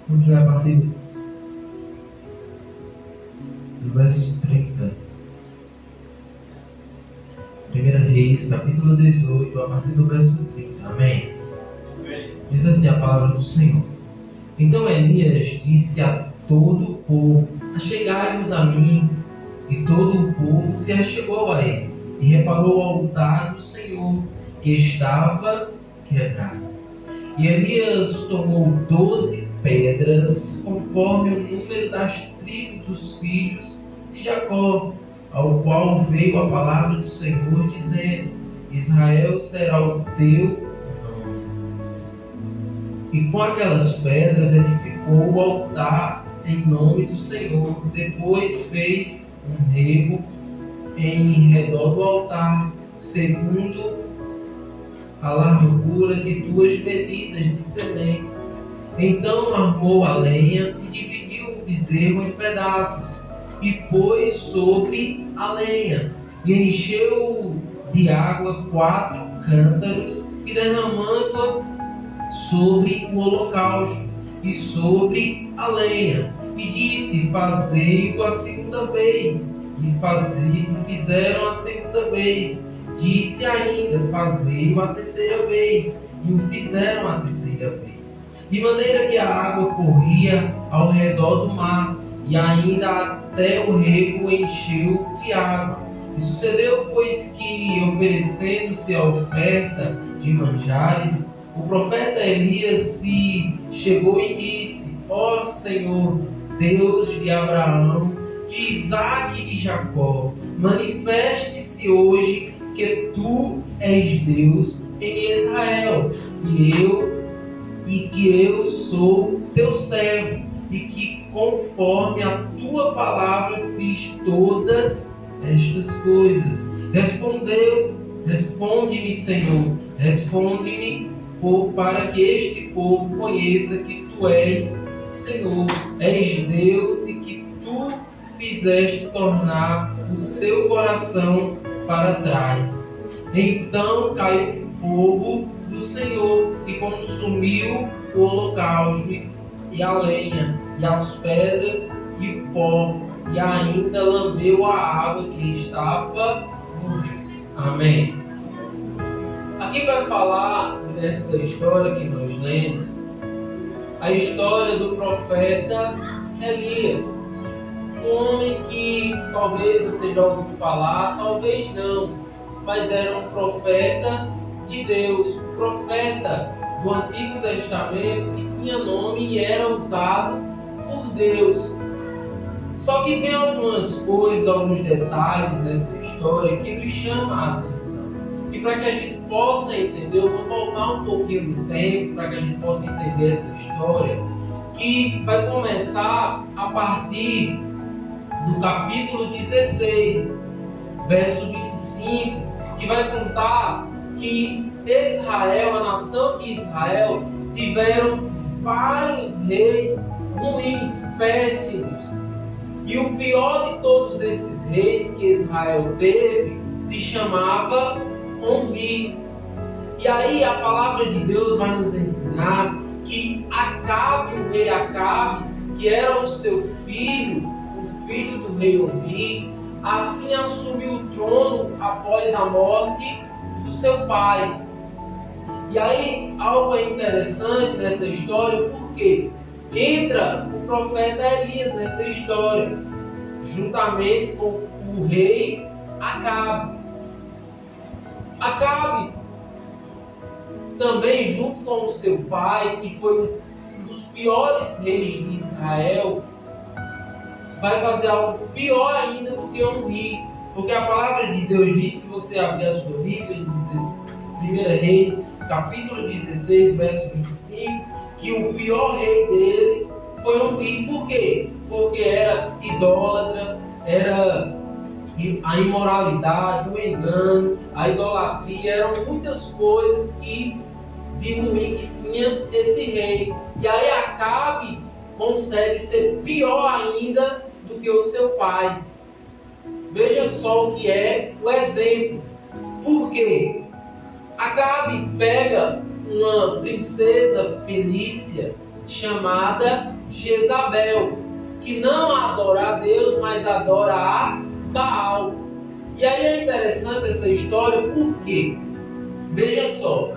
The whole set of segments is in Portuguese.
Vamos ler a partir do verso 30. 1 Reis, capítulo 18, a partir do verso 30. Amém? Diz assim a palavra do Senhor. Então Elias disse a todo o povo: achegai-vos a mim. E todo o povo se achegou a ele, e reparou o altar do Senhor, que estava quebrado. E Elias tomou 12 pedras, conforme o número das tribos dos filhos de Jacó, ao qual veio a palavra do Senhor, dizendo: Israel será o teu nome. E com aquelas pedras edificou o altar em nome do Senhor. Depois fez um rego em redor do altar, segundo a largura de 2 medidas de semente. Então armou a lenha e dividiu o bezerro em pedaços, e pôs sobre a lenha, e encheu de água 4 cântaros, e derramando-a sobre o holocausto e sobre a lenha, e disse: fazei-o a segunda vez. E fizeram a segunda vez. Disse ainda: fazei-o a terceira vez. E o fizeram a terceira vez. De maneira que a água corria ao redor do mar, e ainda até o rego encheu de água. E sucedeu, pois, que, oferecendo-se a oferta de manjares, o profeta Elias se chegou e disse: ó Senhor, Deus de Abraão, de Isaque e de Jacó, manifeste-se hoje que tu és Deus em Israel, e que eu sou teu servo, e que conforme a tua palavra fiz todas estas coisas. Responde-me, Senhor, responde-me, para que este povo conheça que tu és Senhor, és Deus, e que tu fizeste tornar o seu coração para trás. Então caiu fogo do Senhor e consumiu o holocausto e a lenha, e as pedras e o pó, e ainda lambeu a água que estava no rio. Amém. Aqui vai falar nessa história que nós lemos, a história do profeta Elias. Um homem que talvez você já ouviu falar, talvez não, mas era um profeta de Deus, um profeta do Antigo Testamento que tinha nome e era usado por Deus. Só que tem algumas coisas, alguns detalhes nessa história que nos chamam a atenção. E para que a gente possa entender, eu vou voltar um pouquinho no tempo, para que a gente possa entender essa história, que vai começar a partir do capítulo 16, verso 25, que vai contar que Israel, a nação de Israel, tiveram vários reis ruins, péssimos. E o pior de todos esses reis que Israel teve se chamava Omri. E aí a palavra de Deus vai nos ensinar que Acabe, o rei Acabe, que era o seu filho, o filho do rei Omri, assim assumiu o trono após a morte do seu pai. E aí algo é interessante nessa história, porque entra o profeta Elias nessa história, juntamente com o rei Acabe. Acabe, também junto com o seu pai, que foi um dos piores reis de Israel, vai fazer algo pior ainda do que Omri. Porque a palavra de Deus diz, se você abrir a sua Bíblia, em 1 Reis, capítulo 16, verso 25, que o pior rei deles foi Omri. Por quê? Porque era idólatra, era a imoralidade, o engano, a idolatria, eram muitas coisas de ruim que tinha esse rei. E aí Acabe consegue ser pior ainda do que o seu pai. Veja só o que é o exemplo. Por quê? Acabe pega uma princesa fenícia chamada Jezabel, que não adora a Deus, mas adora a Baal. E aí é interessante essa história, porque, veja só,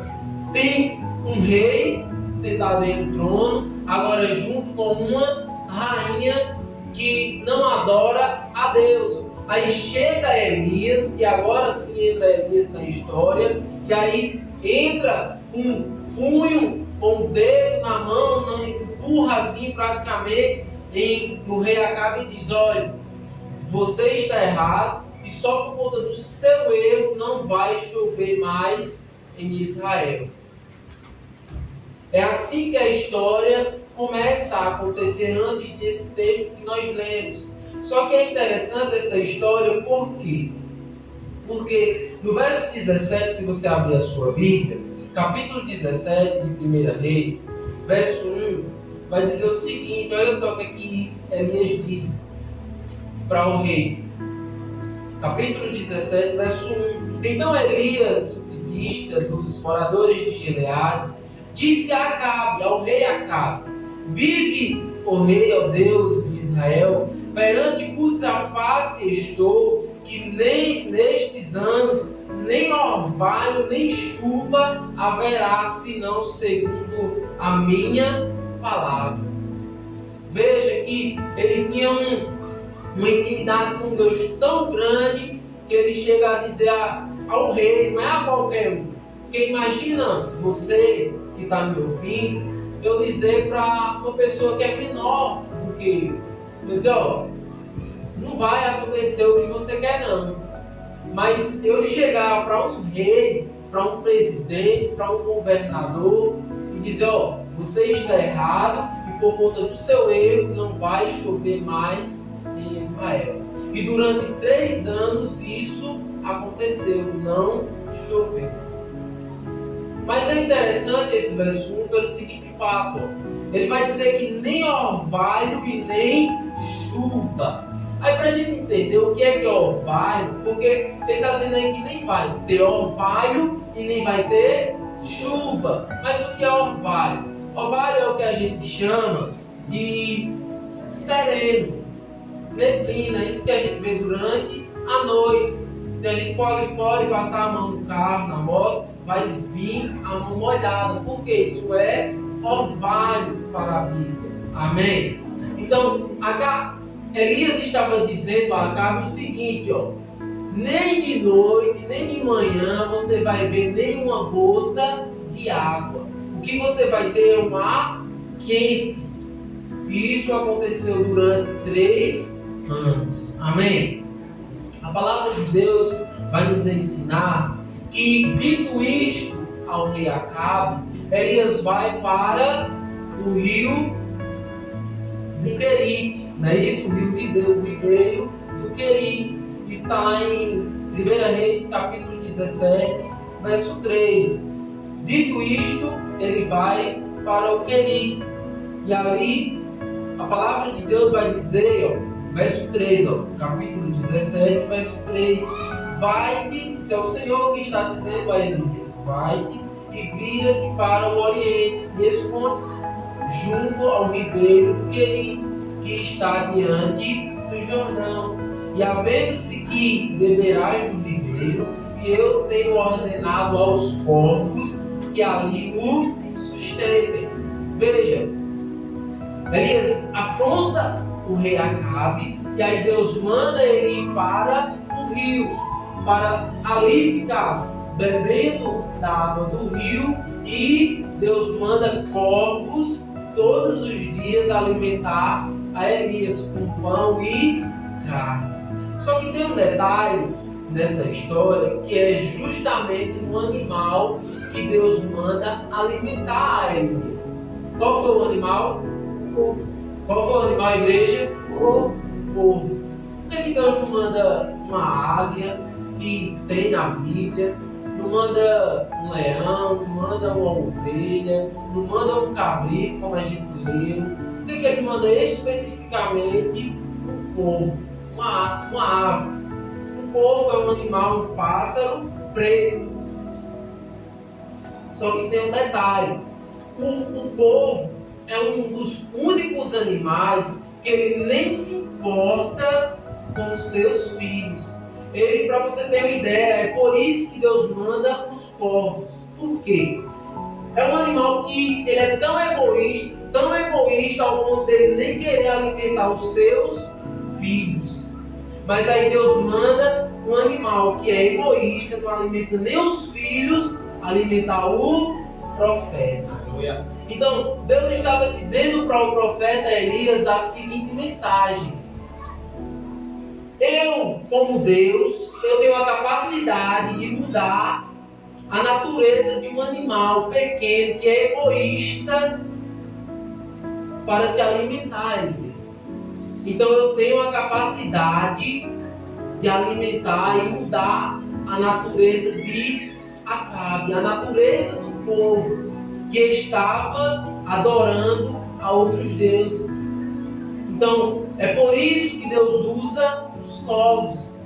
tem um rei sentado em um trono, agora junto com uma rainha que não adora a Deus. Aí chega Elias, e agora sim entra Elias na história, e aí entra com um punho, com o dedo na mão, empurra assim praticamente no rei Acabe e diz: olha, você está errado, e só por conta do seu erro não vai chover mais em Israel. É assim que a história começa a acontecer antes desse texto que nós lemos. Só que é interessante essa história, por quê? Porque no verso 17, se você abrir a sua Bíblia, capítulo 17 de 1 Reis, verso 1, vai dizer o seguinte: olha só o que aqui Elias diz para o rei. Capítulo 17, verso 1. Então Elias, o tibista dos moradores de Gileade, disse a Acabe, ao rei Acabe: vive, ó rei, ó Deus de Israel, perante cuja face estou, que nem nestes anos, nem orvalho, nem chuva haverá, senão segundo a minha palavra. Veja que ele tinha uma intimidade com Deus tão grande, que ele chega a dizer ao rei, não é a qualquer um. Porque imagina você que está me ouvindo, eu dizer para uma pessoa que é menor do que eu dizer: ó, não vai acontecer o que você quer não. Mas eu chegar para um rei, para um presidente, para um governador e dizer: ó, você está errado e por conta do seu erro não vai chover mais em Israel. E durante 3 anos isso aconteceu, não choveu. Mas é interessante esse verso 1 pelo seguinte fato: ele vai dizer que nem orvalho e nem chuva. Aí para a gente entender o que é orvalho, porque ele está dizendo aí que nem vai ter orvalho e nem vai ter chuva. Mas o que é orvalho? Orvalho é o que a gente chama de sereno, neblina, isso que a gente vê durante a noite. Se a gente for ali fora e passar a mão no carro, na moto, vai vir a mão molhada, porque isso é orvalho para a Bíblia. Amém? Então, Elias estava dizendo a Acabe o seguinte: ó, nem de noite, nem de manhã você vai ver nenhuma gota de água. O que você vai ter é um ar quente. E isso aconteceu durante 3 anos. Amém? A palavra de Deus vai nos ensinar que, dito isto ao rei Acabe, Elias vai para o rio do Querite, não é isso? O ribeiro do Querite. Está lá em 1 Reis, capítulo 17, verso 3. Dito isto, ele vai para o Querite. E ali, a palavra de Deus vai dizer, ó, verso 3, ó, capítulo 17, verso 3. Vai-te, isso é o Senhor que está dizendo a Elias: vai-te e vira-te para o oriente e esconde-te junto ao ribeiro do Querite, que está diante do Jordão. E havendo-se que beberás do ribeiro, e eu tenho ordenado aos corvos que ali o sustentem. Veja, Elias afronta o rei Acabe, e aí Deus manda ele ir para o rio, para ali ficar bebendo da água do rio, e Deus manda corvos todos os dias alimentar a Elias com pão e carne. Só que tem um detalhe nessa história, que é justamente no animal que Deus manda alimentar a Elias. Qual foi o animal? Porco. Qual foi o animal, igreja? Porco. Por que Deus não manda uma águia, que tem na Bíblia, não manda um leão, não manda uma ovelha, não manda um cabrito, como a gente leu? Por que ele manda especificamente um porco, uma ave? Um porco é um animal, um pássaro preto. Só que tem um detalhe: o povo é um dos únicos animais que ele nem se importa com os seus filhos. Ele, para você ter uma ideia, é por isso que Deus manda os corvos. Por quê? É um animal que ele é tão egoísta ao ponto dele nem querer alimentar os seus filhos. Mas aí Deus manda um animal que é egoísta, não alimenta nem os filhos, alimentar o profeta. Então, Deus estava dizendo para o profeta Elias a seguinte mensagem: eu, como Deus, eu tenho a capacidade de mudar a natureza de um animal pequeno que é egoísta para te alimentar, Elias. Então eu tenho a capacidade de alimentar e mudar a natureza de Acabe, a natureza do povo que estava adorando a outros deuses. Então é por isso que Deus usa os corvos.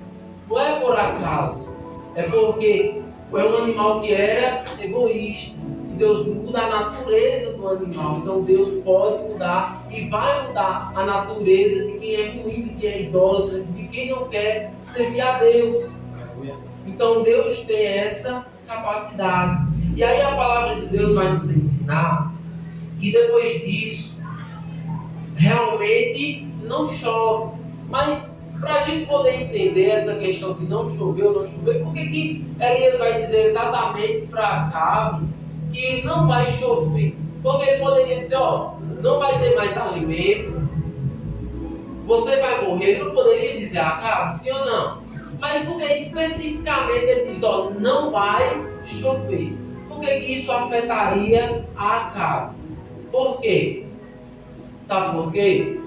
Não é por acaso, é porque é um animal que era egoísta. E Deus muda a natureza do animal. Então Deus pode mudar e vai mudar a natureza de quem é ruim, de quem é idólatra, de quem não quer servir a Deus. Então Deus tem essa capacidade. E aí a palavra de Deus vai nos ensinar que depois disso realmente não chove. Mas para a gente poder entender essa questão de não chover ou não chover, por que Elias vai dizer exatamente para Acabe que não vai chover? Porque ele poderia dizer, não vai ter mais alimento, você vai morrer. Ele não poderia dizer a Acabe, sim ou não? Mas porque especificamente ele diz, não vai chover. Por que isso afetaria a Acabe? Por quê? Sabe por quê?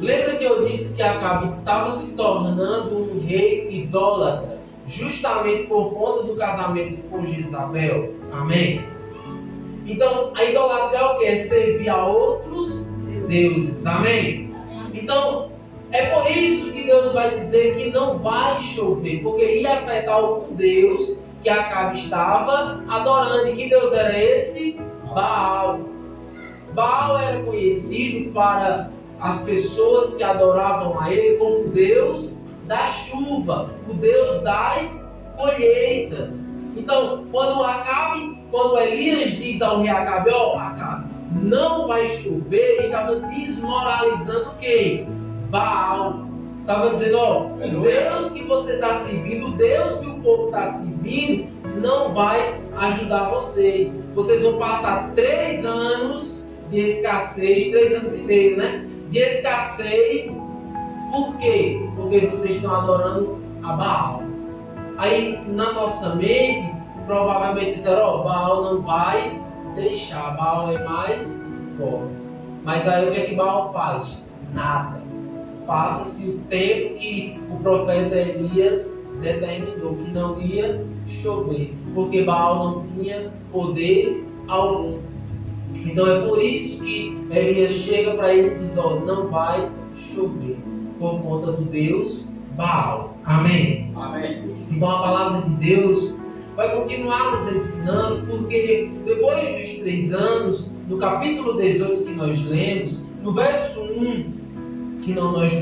Lembra que eu disse que Acabe estava se tornando um rei idólatra, justamente por conta do casamento com Jezabel? Amém? Então, a idolatria é o que? É servir a outros deuses. Amém? Então, é por isso que Deus vai dizer que não vai chover, porque ia afetar algum Deus que Acabe estava adorando. E que Deus era esse? Baal. Baal era conhecido para as pessoas que adoravam a ele como o Deus da chuva, o Deus das colheitas. Então, quando Elias diz ao rei Acabe, Acabe, não vai chover, estava desmoralizando o quê? Baal. Estava dizendo, o Deus que você está servindo, o Deus que o povo está servindo, não vai ajudar vocês. Vocês vão passar 3 anos de escassez, 3 anos e meio, né? De escassez. Por quê? Porque vocês estão adorando a Baal. Aí na nossa mente provavelmente disseram, Baal não vai deixar, Baal é mais forte. Mas aí o que é que Baal faz? Nada. Passa-se o tempo que o profeta Elias determinou que não ia chover, porque Baal não tinha poder algum. Então é por isso que Elias chega para ele e diz, não vai chover, por conta do Deus Baal. Amém? Amém. Então a palavra de Deus vai continuar nos ensinando, porque depois dos 3 anos, no capítulo 18 que nós lemos, no verso 1, que nós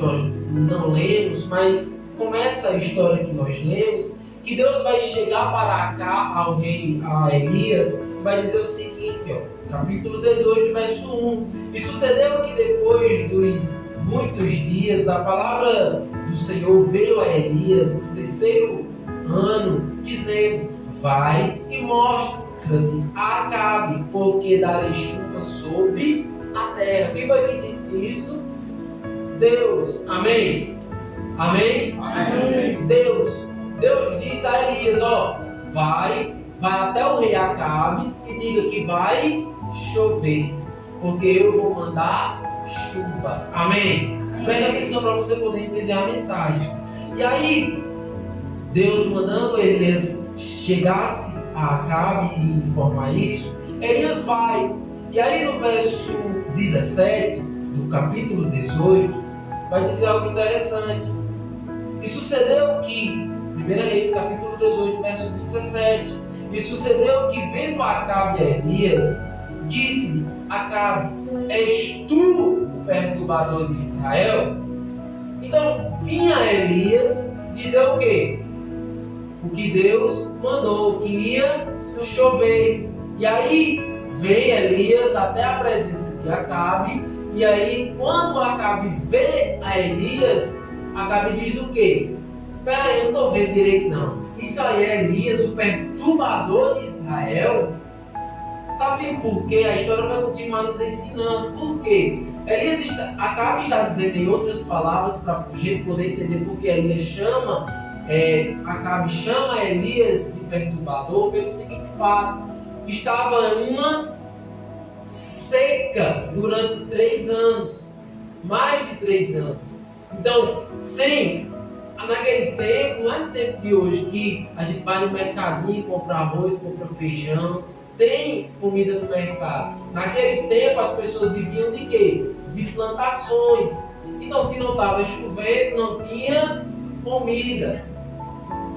não lemos, mas começa a história que nós lemos, que Deus vai chegar para cá ao rei, a Elias, vai dizer o seguinte, capítulo 18, verso 1. E sucedeu que depois dos muitos dias, a palavra do Senhor veio a Elias no 3º ano, dizendo, vai e mostra-te a Acabe, porque darei chuva sobre a terra. Quem foi que disse isso? Deus. Amém? Amém? Amém. Deus diz a Elias, vai até o rei Acabe e diga que vai chover, porque eu vou mandar chuva. Amém? Preste atenção para você poder entender a mensagem. E aí, Deus mandando Elias chegasse a Acabe e informar isso, Elias vai. E aí no verso 17 do capítulo 18, vai dizer algo interessante. E sucedeu que, 1 Reis, capítulo 18, verso 17, e sucedeu que, vendo Acabe a Elias, disse-lhe, Acabe, és tu o perturbador de Israel? Então vinha Elias dizer o quê? O que Deus mandou, que ia chover. E aí vem Elias até a presença de Acabe. E aí quando Acabe vê a Elias, Acabe diz o quê? Peraí, eu não estou vendo direito não. Isso aí é Elias, o perturbador de Israel? Sabe por quê? A história vai continuar nos ensinando. Por quê? Acabe está dizendo em outras palavras, para a gente poder entender por que Elias chama, Acabe chama Elias de perturbador, pelo seguinte fato: estava uma seca durante 3 anos, mais de 3 anos. Então, naquele tempo, não é no tempo de hoje que a gente vai no mercadinho, compra arroz, compra feijão, tem comida no mercado. Naquele tempo as pessoas viviam de quê? De plantações. Então, se não estava chovendo, não tinha comida.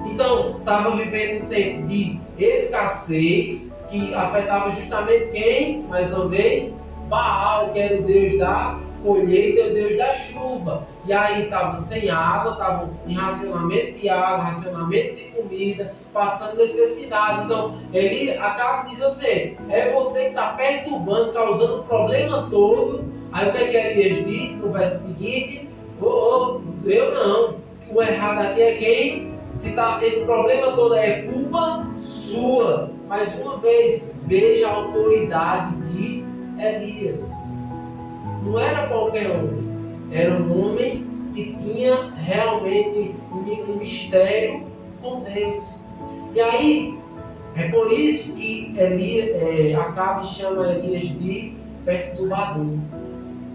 Então, estava vivendo um tempo de escassez, que afetava justamente quem? Mais uma vez, Baal, que era o Deus da colheita, é o Deus da chuva. E aí estava sem água, estava em racionamento de água, racionamento de comida, passando necessidade. Então, ele acaba de dizer assim, é você que está perturbando, causando o problema todo. Aí o que Elias diz no verso seguinte? Eu não. O errado aqui é quem? Esse problema todo é culpa sua. Mais uma vez, veja a autoridade de Elias. Não era qualquer homem, era um homem que tinha realmente um mistério com Deus. E aí, é por isso que Acabe chama Elias de perturbador.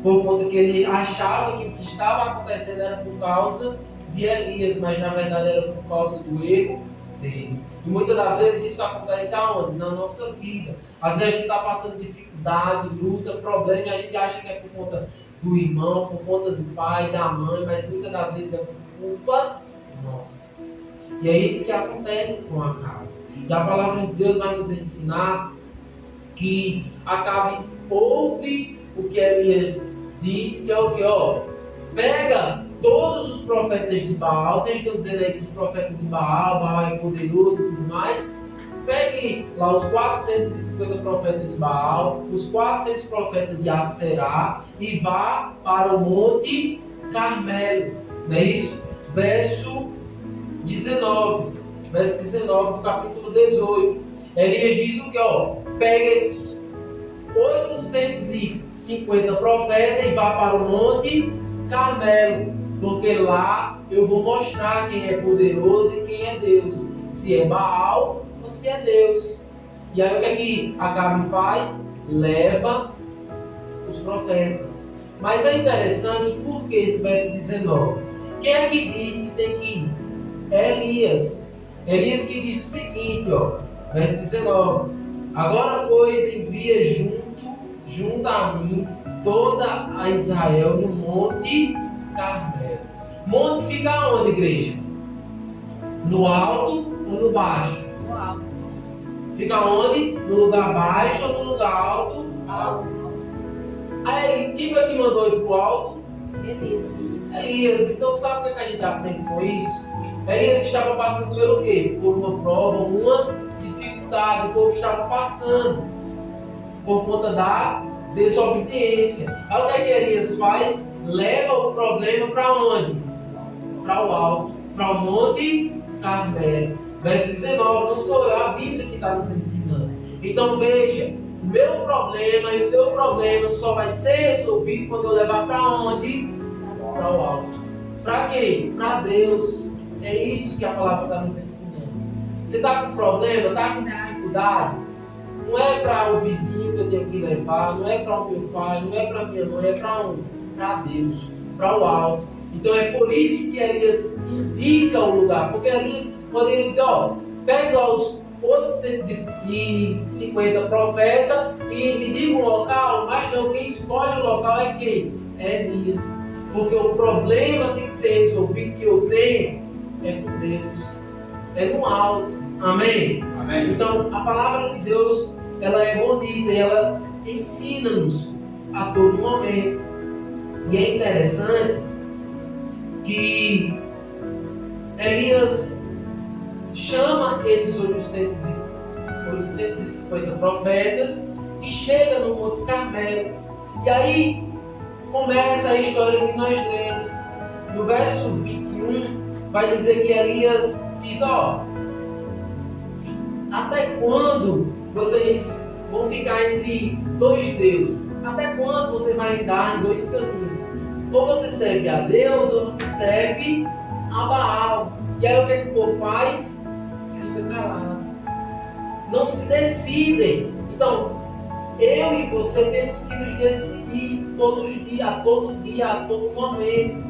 Por conta que ele achava que o que estava acontecendo era por causa de Elias, mas na verdade era por causa do erro dele. E muitas das vezes isso acontece aonde? Na nossa vida. Às vezes a gente está passando dificuldade, luta, problema, e a gente acha que é por conta do irmão, por conta do pai, da mãe, mas muitas das vezes é por culpa nossa. E é isso que acontece com Acabe. E a palavra de Deus vai nos ensinar que Acabe ouve o que Elias diz, que é o que? Pega todos os profetas de Baal, vocês estão dizendo aí que os profetas de Baal é poderoso e tudo mais. Pegue lá os 450 profetas de Baal, os 400 profetas de Aserá e vá para o Monte Carmelo. Não é isso? Verso 19 do capítulo 18. Elias diz o que? Pega esses 850 profetas e vá para o Monte Carmelo, porque lá eu vou mostrar quem é poderoso e quem é Deus, se é Baal ou se é Deus. E aí o que é que Acabe faz? Leva os profetas. Mas é interessante porque esse verso 19, quem é que diz que tem que ir? Elias. Elias que diz o seguinte, verso 19: agora pois envia junto a mim toda a Israel no Monte Carmelo. Monte fica onde, igreja? No alto ou no baixo? No alto. Fica onde? No lugar baixo ou no lugar alto? Alto. Aí, quem foi que mandou ir para o alto? Elias. Então sabe o que a gente aprende com isso? Elias estava passando pelo quê? Por uma prova, uma dificuldade. O povo estava passando por conta da desobediência. Aí o que Elias faz? Leva o problema para onde? Para o alto, para o Monte Carmelo. Verso 19, não sou eu, a Bíblia que está nos ensinando. Então veja, o meu problema e o teu problema só vai ser resolvido quando eu levar para onde? Para o alto. Para quê? Para Deus. É isso que a palavra está nos ensinando. Você está com problema, está com dificuldade? Não é para o vizinho que eu tenho que levar, não é para o meu pai, não é para minha mãe, é para onde? Para Deus, para o alto. Então é por isso que Elias indica o lugar, porque Elias poderia dizer, pegue lá os 850 profetas e me diga um local, mas não, quem escolhe o local é quem? É Elias. Porque o problema tem que ser resolvido que eu tenho é com Deus, é no alto. Amém? Amém. Então a palavra de Deus, ela é bonita e ela ensina-nos a todo momento. E é interessante que Elias chama esses 850 profetas e chega no Monte Carmelo. E aí começa a história que nós lemos. No verso 21, vai dizer que Elias diz: até quando vocês vão ficar entre dois deuses? Até quando você vai andar em dois caminhos? Ou você serve a Deus, ou você serve a Baal. E aí o que o povo faz? Fica calado. Não se decidem. Então, eu e você temos que nos decidir todos os dias, a todo momento.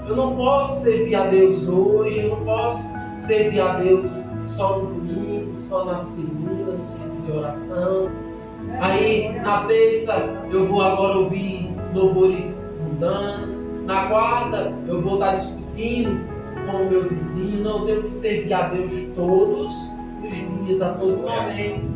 Eu não posso servir a Deus hoje, eu não posso servir a Deus só no domingo, só na segunda, no círculo de oração. Aí na terça eu vou agora ouvir louvores mundanos. Na quarta eu vou estar discutindo com o meu vizinho. Não, eu tenho que servir a Deus todos os dias, a todo momento.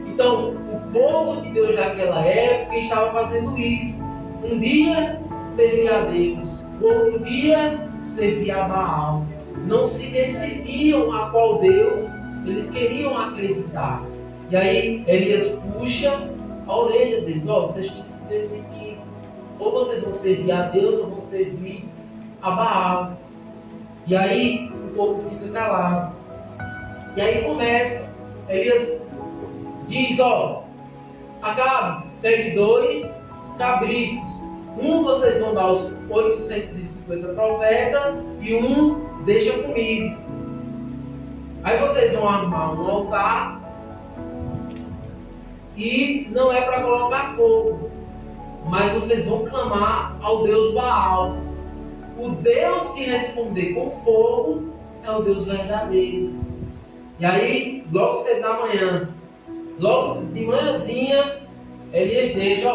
Então, o povo de Deus daquela época estava fazendo isso. Um dia servia a Deus, outro dia servia a Baal. Não se decidiam a qual Deus eles queriam acreditar. E aí Elias puxa a orelha deles: vocês têm que se decidir. Ou vocês vão servir a Deus ou vão servir a Baal. E aí o povo fica calado. E aí começa, Elias diz: Acabe, pegue 2 cabritos. Um vocês vão dar aos 850 profetas e um deixa comigo. Aí vocês vão armar um altar e não é para colocar fogo, mas vocês vão clamar ao Deus Baal. O Deus que responder com fogo é o Deus verdadeiro. E aí, logo cedo da manhã, logo de manhãzinha, Elias deixa: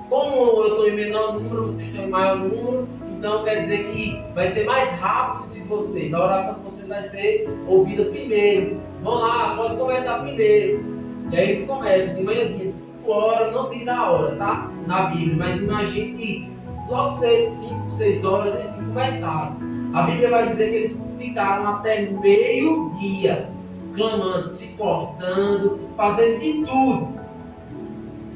como eu estou em menor número, vocês estão em maior número, então quer dizer que vai ser mais rápido de vocês. A oração de vocês vai ser ouvida primeiro. Vão lá, pode começar primeiro. E aí eles começam de manhãzinha, 5 horas, não diz a hora, tá? Na Bíblia, mas imagine que logo cedo, 5, 6 horas, eles começaram. A Bíblia vai dizer que eles ficaram até meio-dia, clamando, se cortando, fazendo de tudo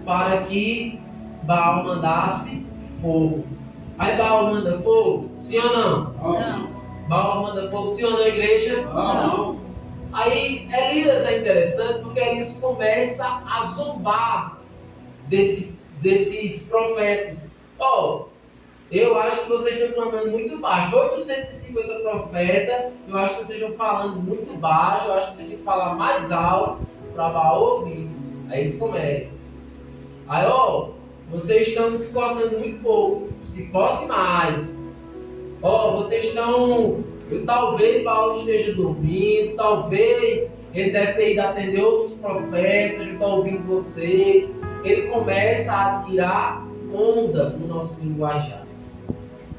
para que Baal mandasse fogo. Aí Baal manda fogo? Sim ou não? Não. Baal manda fogo? Sim ou não, igreja? Não. Aí Elias é interessante porque Elias começa a zombar desses profetas. Eu acho que vocês estão clamando muito baixo. 850 profetas, eu acho que vocês estão falando muito baixo. Eu acho que vocês têm que falar mais alto para Baal ouvir. Aí eles começam. Aí, vocês estão se cortando muito pouco. Se corte mais. Vocês estão... Talvez Baal esteja dormindo. Talvez ele deve ter ido atender outros profetas. Não está ouvindo vocês. Ele começa a tirar onda no nosso linguajar.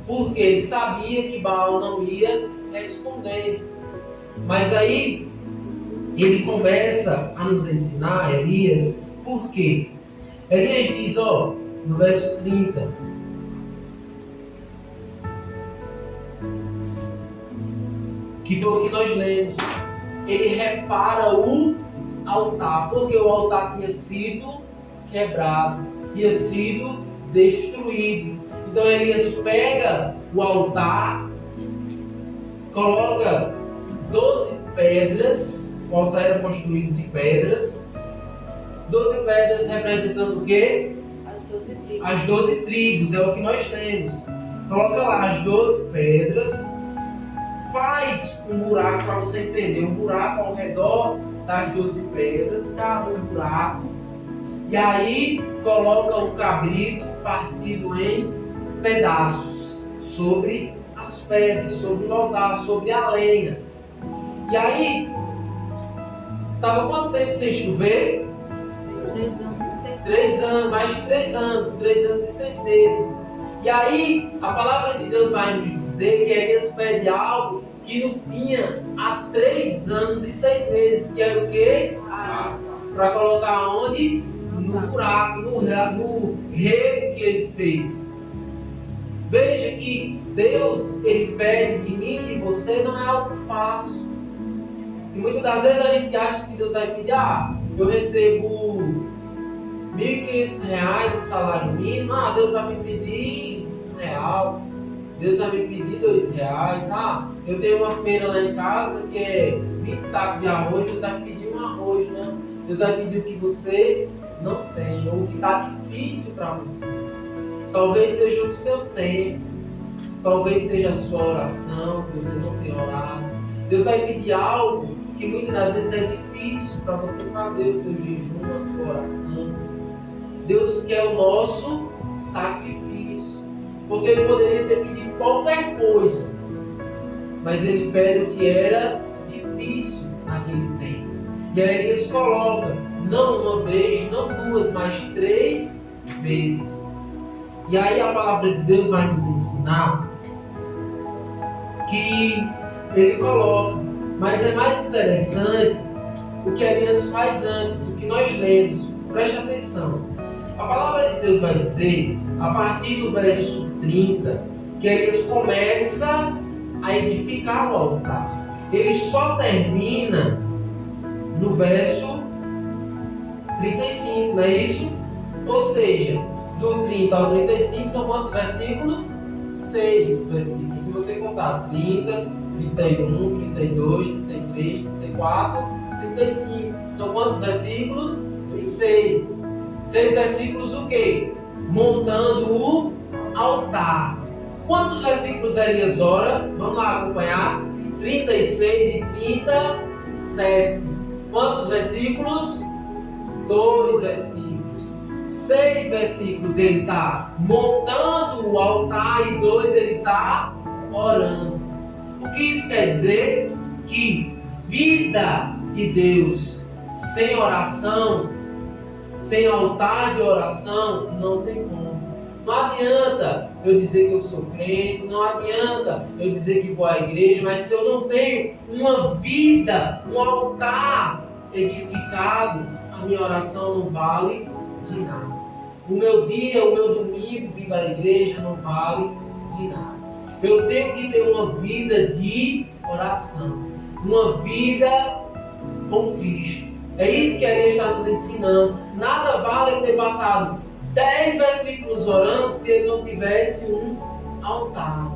Porque ele sabia que Baal não ia responder. Mas aí ele começa a nos ensinar, Elias, por quê? Elias diz, no verso 30, que foi o que nós lemos. Ele repara o altar, porque o altar tinha sido quebrado, tinha sido destruído. Então Elias pega o altar, coloca 12 pedras, o altar era construído de pedras, 12 pedras representando o quê? As 12 tribos, é o que nós temos. Coloca lá as 12 pedras, faz um buraco para você entender, um buraco ao redor das 12 pedras, cava um buraco, e aí coloca o cabrito partido em pedaços sobre as pedras, sobre o altar, sobre a lenha. E aí, estava quanto tempo sem chover? 3 anos, mais de 3 anos, 3 anos e 6 meses. E aí, a palavra de Deus vai nos dizer que Elias pede algo que não tinha há 3 anos e 6 meses, que era o quê? Para colocar onde? buraco, no rego que ele fez. Veja que Deus, ele pede de mim e de você, não é algo fácil. E muitas das vezes a gente acha que Deus vai pedir, eu recebo R$ 1.500 o salário mínimo, Deus vai me pedir R$ 1, Deus vai me pedir R$ 2, eu tenho uma feira lá em casa que é 20 sacos de arroz, Deus vai me pedir um arroz, não. Deus vai pedir o que você não tem, ou o que está difícil para você. Talvez seja o seu tempo, talvez seja a sua oração, que você não tem orado. Deus vai pedir algo que muitas das vezes é difícil para você fazer, o seu jejum, a sua oração. Deus quer o nosso sacrifício, porque Ele poderia ter pedido qualquer coisa, mas Ele pede o que era difícil naquele tempo. E aí Elias coloca, não uma vez, não duas, mas 3 vezes. E aí a palavra de Deus vai nos ensinar que Ele coloca, mas é mais interessante o que Elias faz antes, o que nós lemos. Preste atenção. A palavra de Deus vai dizer, a partir do verso 30, que Elias começa a edificar o altar. Ele só termina no verso 35, não é isso? Ou seja, do 30 ao 35 são quantos versículos? 6 versículos. Se você contar 30, 31, 32, 33, 34, 35. São quantos versículos? 6. 6 versículos o quê? Montando o altar. Quantos versículos Elias ora? Vamos lá acompanhar. 36 e 37. Quantos versículos? 2 versículos. 6 versículos ele está montando o altar e 2 ele está orando. O que isso quer dizer? Que vida de Deus sem oração, sem altar de oração, não tem como. Não adianta eu dizer que eu sou crente, não adianta eu dizer que vou à igreja, mas se eu não tenho uma vida, um altar edificado, a minha oração não vale de nada. O meu dia, o meu domingo, vindo à igreja não vale de nada. Eu tenho que ter uma vida de oração, uma vida com Cristo. É isso que Elias está nos ensinando. Nada vale ele ter passado 10 versículos orando se ele não tivesse um altar.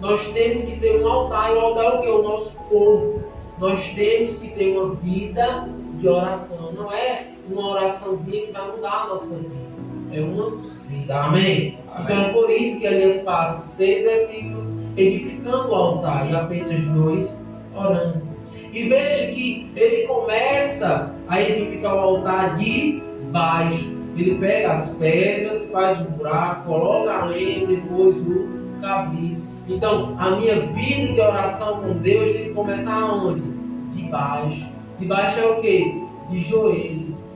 Nós temos que ter um altar, e o altar é o que? O nosso corpo. Nós temos que ter uma vida de oração. Não é uma oraçãozinha que vai mudar a nossa vida. É uma vida. Amém? Então é por isso que Elias passa 6 versículos edificando o altar e apenas 2 orando. E veja que ele começa a edificar o altar de baixo. Ele pega as pedras, faz um buraco, coloca a lenha, depois o cabrito. Então, a minha vida de oração com Deus tem que começar aonde? De baixo. De baixo é o quê? De joelhos.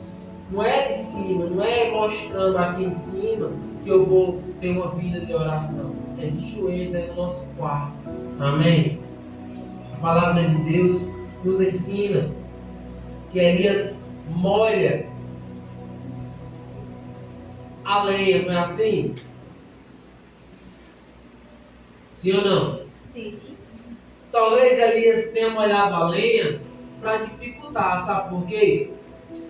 Não é de cima, não é mostrando aqui em cima que eu vou ter uma vida de oração. É de joelhos, é no nosso quarto. Amém? A palavra de Deus nos ensina que Elias molha a lenha, não é assim? Sim ou não? Sim. Talvez Elias tenha molhado a lenha para dificultar, sabe por quê?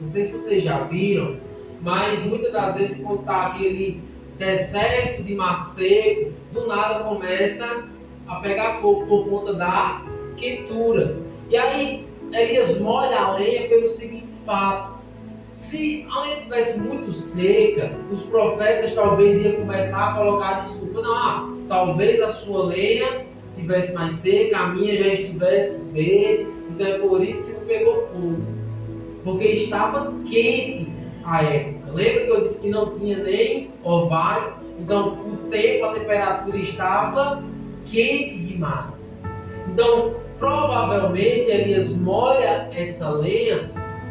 Não sei se vocês já viram, mas muitas das vezes quando está aquele deserto de mar seco, do nada começa a pegar fogo por conta da quentura. E aí Elias molha a lenha pelo seguinte fato: se a lenha estivesse muito seca, os profetas talvez iam começar a colocar desculpa. Não, talvez a sua lenha estivesse mais seca, a minha já estivesse verde, então é por isso que não pegou fogo. Porque estava quente a época. Lembra que eu disse que não tinha nem orvalho? Então o tempo, a temperatura estava quente demais. Então provavelmente Elias molha essa lenha,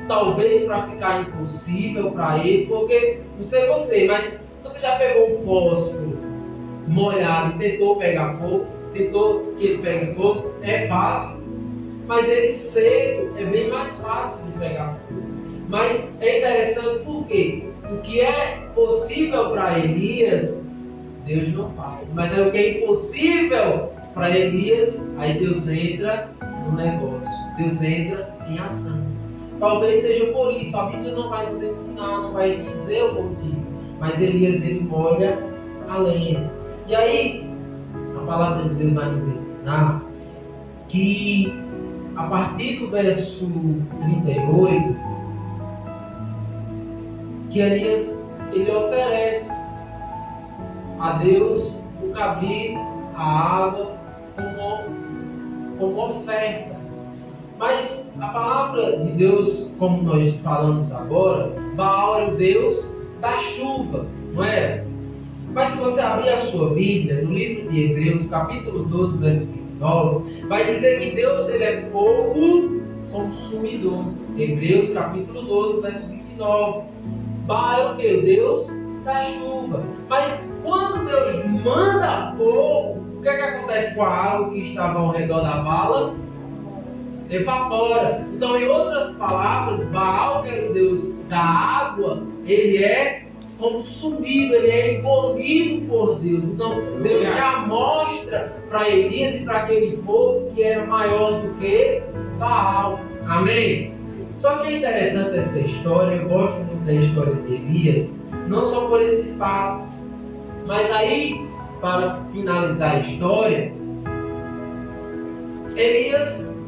talvez para ficar impossível para ele, porque, não sei você, mas você já pegou um fósforo molhado e tentou pegar fogo, tentou que ele pegue fogo, é fácil, mas ele seco é bem mais fácil de pegar fogo. Mas é interessante por quê? o que é possível para Elias, Deus não faz. Mas é o que é impossível para Elias, aí Deus entra no negócio. Deus entra em ação. Talvez seja por isso, a Bíblia não vai nos ensinar, não vai dizer o motivo. Mas Elias, ele molha a lenha. E aí, a palavra de Deus vai nos ensinar que a partir do verso 38, que Elias, ele oferece a Deus o cabrito, a água, como oferta. Mas a palavra de Deus, como nós falamos agora, Baal é o Deus da chuva, não é? Mas se você abrir a sua Bíblia, no livro de Hebreus, capítulo 12, verso 29, vai dizer que Deus, ele é fogo consumidor. Hebreus, capítulo 12, verso 29. Baal é o que? Deus da chuva. Mas quando Deus manda fogo, o que é que acontece com a água que estava ao redor da vala? Evapora. Então, em outras palavras, Baal, que era o Deus da água, ele é consumido, ele é engolido por Deus. Então, Deus já mostra para Elias e para aquele povo que era maior do que Baal. Amém? Só que é interessante essa história, eu gosto muito da história de Elias, não só por esse fato, mas aí, para finalizar a história, Elias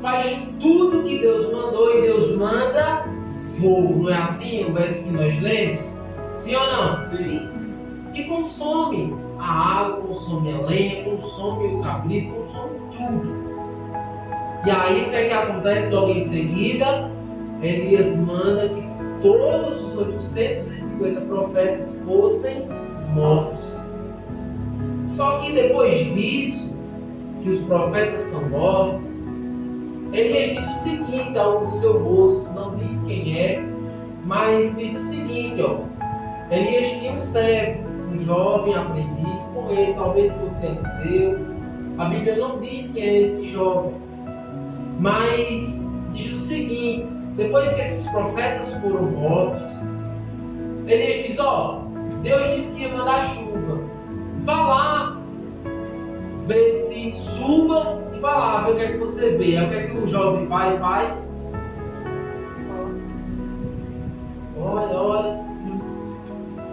faz tudo que Deus mandou e Deus manda fogo. Não é assim o verso que nós lemos? Sim ou não? Sim. E consome a água, consome a lenha, consome o cabrito, consome tudo. E aí o que é que acontece logo em seguida? Elias manda que todos os 850 profetas fossem mortos. Só que depois disso, que os profetas são mortos, Elias diz o seguinte ao seu moço, não diz quem é, mas diz o seguinte, ó. Elias tinha um servo, um jovem aprendiz com ele, talvez fosse Eliseu. A Bíblia não diz quem é esse jovem, mas diz o seguinte, depois que esses profetas foram mortos, Elias diz, ó, Deus disse que ia mandar chuva, vá lá, vê se suba e vá lá, vê o que é que você vê. Aí o que é que o jovem vai e faz? Olha,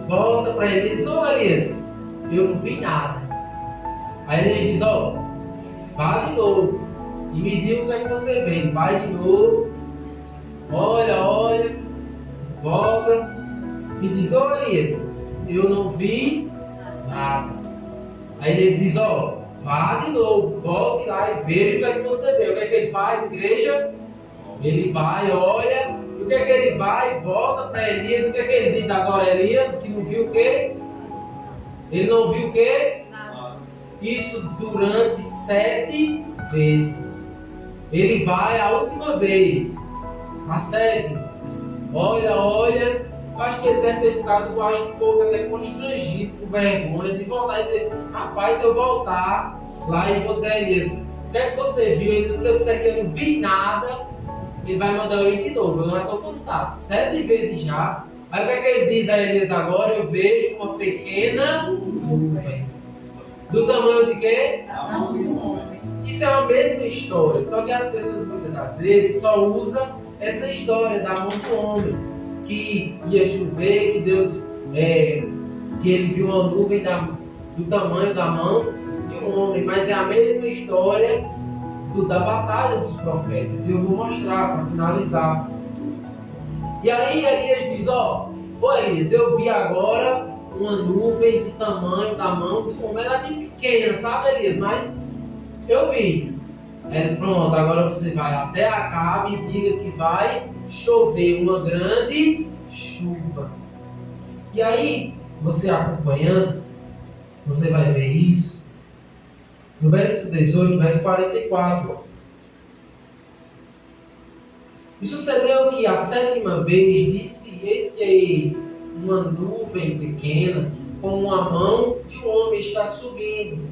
volta para ele e diz, ô Elias, eu não vi nada. Aí ele diz, ó, vá de novo e me diga o que é que você vê. Ele vai de novo, olha, volta e diz, ô Elias, eu não vi nada. Aí ele diz, ó, vá de novo, volte lá e veja o que é que você vê. O que é que ele faz, igreja? Ele vai, olha, e o que é que ele vai, volta para Elias. O que é que ele diz agora, Elias, que não viu o quê? Ele não viu o quê? Nada. Isso durante 7 vezes. Ele vai a última vez, a 7ª. Olha, eu acho que ele deve ter ficado, eu acho que um pouco até constrangido, com vergonha de voltar e dizer, rapaz, se eu voltar lá e vou dizer a Elias, o que é que você viu? Ele disse, se eu disser que eu não vi nada, ele vai mandar eu ir de novo, eu já estou cansado, 7 vezes já. Aí o que é que ele diz a Elias agora? Eu vejo uma pequena nuvem. Do tamanho de quê? Da mão de um homem. Isso é a mesma história, só que as pessoas muitas das vezes só usam essa história da mão do homem, que ia chover, que Deus, que ele viu uma nuvem do tamanho da mão de um homem, mas é a mesma história da batalha dos profetas, e eu vou mostrar para finalizar. E aí Elias diz, ó Elias, eu vi agora uma nuvem do tamanho da mão do homem, ela é bem pequena, sabe Elias, mas eu vi. Eles, pronto, agora você vai até Acabe e diga que vai chover uma grande chuva. E aí, você acompanhando, você vai ver isso no verso 18, verso 44. E sucedeu que a 7ª vez disse, eis que uma nuvem pequena, como a mão de um homem está subindo.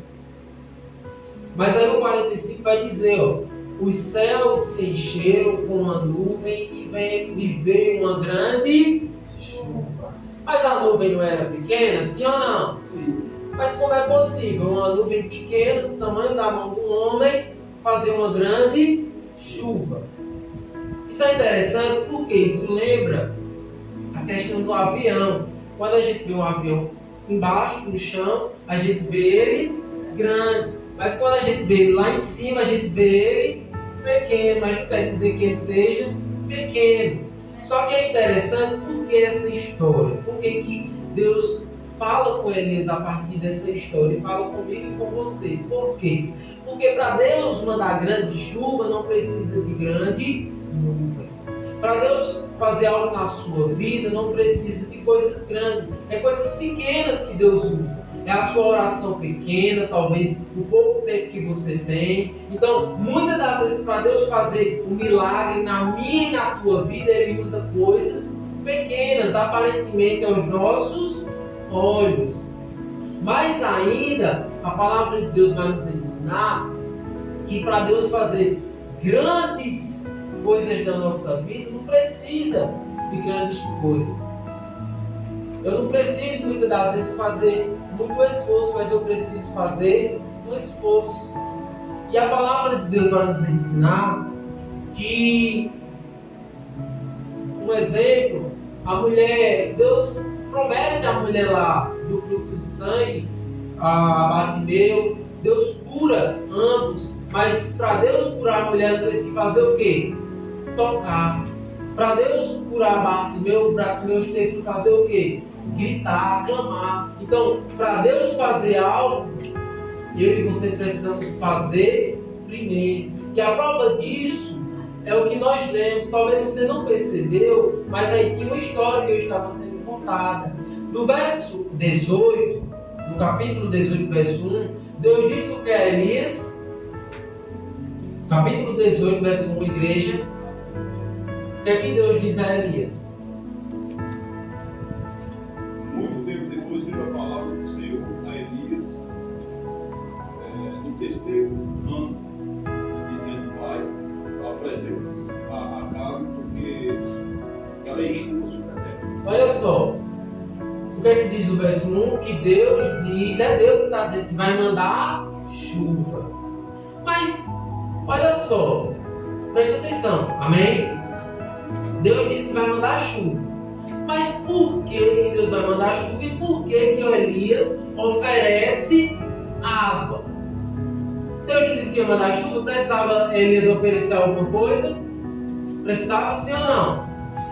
Mas aí o 45 vai dizer, ó, os céus se encheram com uma nuvem e veio uma grande chuva. Mas a nuvem não era pequena, sim ou não? Sim. Mas como é possível uma nuvem pequena, do tamanho da mão do homem, fazer uma grande chuva? Isso é interessante porque isso lembra a questão do avião. Quando a gente vê um avião embaixo, no chão, a gente vê ele grande. Mas quando a gente vê ele lá em cima, a gente vê ele pequeno. Mas não quer dizer que ele seja pequeno. Só que é interessante porque essa história, porque que Deus fala com Elias a partir dessa história e fala comigo e com você. Por quê? Porque para Deus mandar grande chuva não precisa de grande nuvem. Para Deus fazer algo na sua vida não precisa de coisas grandes. É coisas pequenas que Deus usa. É a sua oração pequena, talvez o pouco tempo que você tem. Então, muitas das vezes para Deus fazer um milagre na minha e na tua vida, Ele usa coisas pequenas, aparentemente aos nossos olhos. Mais ainda, a palavra de Deus vai nos ensinar que para Deus fazer grandes coisas da nossa vida, não precisa de grandes coisas. Eu não preciso muitas das vezes fazer muito esforço, mas eu preciso fazer um esforço. E a palavra de Deus vai nos ensinar que, um exemplo, a mulher, Deus promete à mulher lá do fluxo de sangue, a Bartimeu, Deus cura ambos, mas para Deus curar a mulher, ela teve que fazer o quê? Tocar. Para Deus curar Bartimeu teve que fazer o quê? Gritar, clamar. Então, para Deus fazer algo, eu e você precisamos fazer primeiro. E a prova disso é o que nós lemos. Talvez você não percebeu, mas aí tinha uma história que eu estava sendo contada. No verso 18, no capítulo 18, verso 1, Deus diz o que é Elias. Capítulo 18, verso 1, igreja. O que é que Deus diz a Elias? Muito tempo depois veio a palavra do Senhor a Elias, no terceiro ano, dizendo: Pai, apresenta a Acabe, porque ela enxuga sobre a terra. Olha só, o que é que diz o verso 1? Que Deus diz, é Deus que está dizendo que vai mandar chuva. Mas, olha só, presta atenção, amém? Deus diz que vai mandar chuva. Mas por que Deus vai mandar chuva e por que Elias oferece água? Deus não disse que ia mandar chuva, precisava Elias oferecer alguma coisa? Precisava sim ou não?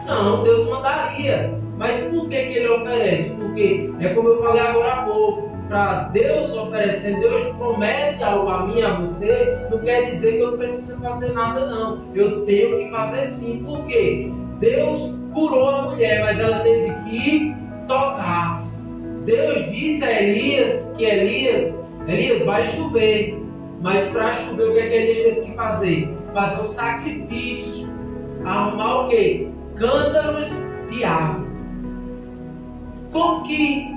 Não, Deus mandaria. Mas por que Ele oferece? Porque é como eu falei agora há pouco, para Deus oferecer, Deus promete algo a mim e a você, não quer dizer que eu não preciso fazer nada não. Eu tenho que fazer sim. Por quê? Deus curou a mulher, mas ela teve que tocar. Deus disse a Elias que Elias vai chover. Mas para chover, o que é que Elias teve que fazer? Fazer um sacrifício. Arrumar o quê? Cântaros de água. Como que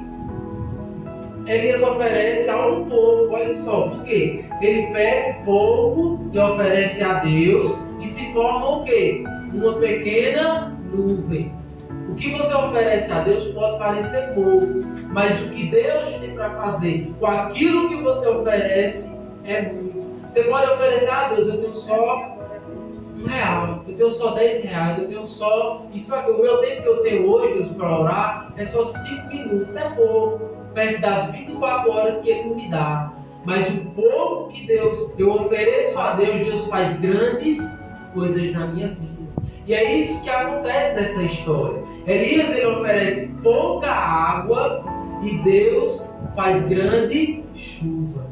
Elias oferece algo pouco? Olha só, por quê? Ele pega o pouco e oferece a Deus e se forma o quê? Uma pequena nuvem. O que você oferece a Deus pode parecer pouco, mas o que Deus tem para fazer com aquilo que você oferece é muito. Você pode oferecer a Deus: eu tenho só R$1, eu tenho só R$10, eu tenho só isso aqui. O meu tempo que eu tenho hoje, Deus, para orar é só 5 minutos, é pouco, perto das 24 horas que Ele me dá. Mas o pouco que eu ofereço a Deus, Deus faz grandes coisas na minha vida. E é isso que acontece nessa história. Elias, ele oferece pouca água e Deus faz grande chuva.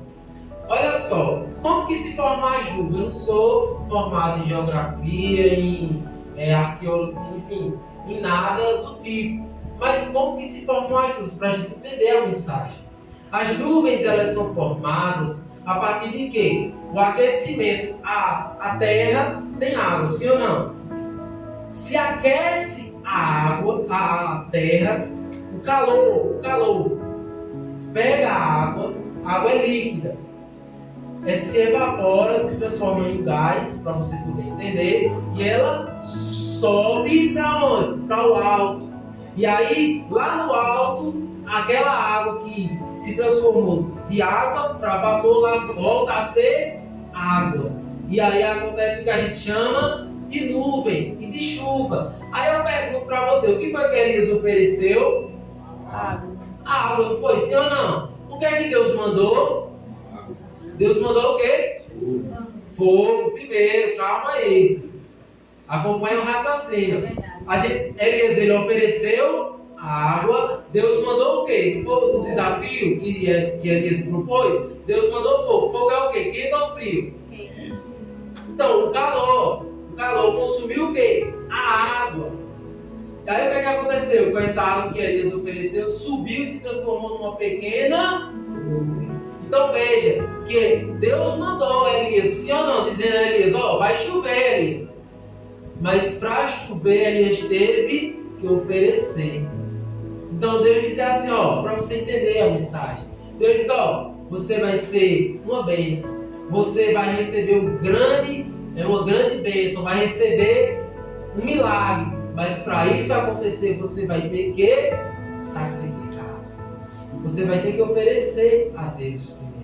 Olha só, como que se forma a chuva? Eu não sou formado em geografia, em arqueologia, enfim, em nada do tipo. Mas como que se formam as nuvens? Para a gente entender a mensagem. As nuvens, elas são formadas a partir de quê? O aquecimento. A terra tem água, sim ou não? Se aquece a água, a terra, o calor pega a água é líquida. Se evapora, se transforma em gás, para você poder entender, e ela sobe para onde? Para o alto. E aí, lá no alto, aquela água que se transformou de água para vapor, lá volta a ser água. E aí acontece o que a gente chama de nuvem e de chuva. Aí eu pergunto para você, o que foi que Elias ofereceu? Água. Água, não foi? Sim ou não? O que é que Deus mandou? Deus mandou o quê? Fogo primeiro, calma aí. Acompanha o raciocínio. Elias, ele ofereceu água. Deus mandou o quê? Foi o desafio que Elias propôs. Deus mandou fogo. Fogo é o quê? Quente ou frio? Então, o calor consumiu o quê? A água. E aí o que é que aconteceu? Com essa água que Elias ofereceu, subiu e se transformou numa pequena nuvem. Então veja que Deus mandou Elias, sim ou não, dizendo a Elias, vai chover, Elias. Mas para chover, Elias teve que oferecer. Então Deus diz assim, para você entender a mensagem. Deus diz, você vai ser uma bênção. Você vai receber uma grande bênção, vai receber um milagre. Mas para isso acontecer, você vai ter que sacrificar. Você vai ter que oferecer a Deus primeiro.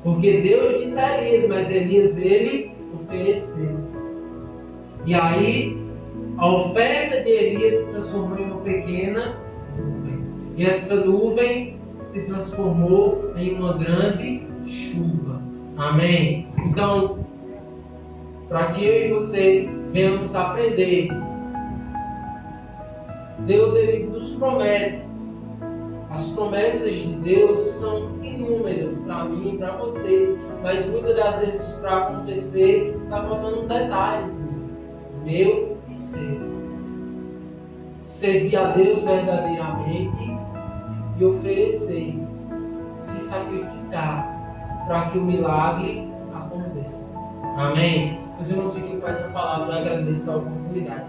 Porque Deus disse a Elias, mas Elias, ele ofereceu. E aí, a oferta de Elias se transformou em uma pequena nuvem. E essa nuvem se transformou em uma grande chuva. Amém? Então, para que eu e você venhamos aprender, Deus, ele nos promete. As promessas de Deus são inúmeras para mim e para você. Mas muitas das vezes, para acontecer, está faltando um detalhezinho. Meu e seu. Servir a Deus verdadeiramente e oferecer. Se sacrificar para que o milagre aconteça. Amém? Meus irmãos, fiquem com essa palavra. Eu agradeço a oportunidade.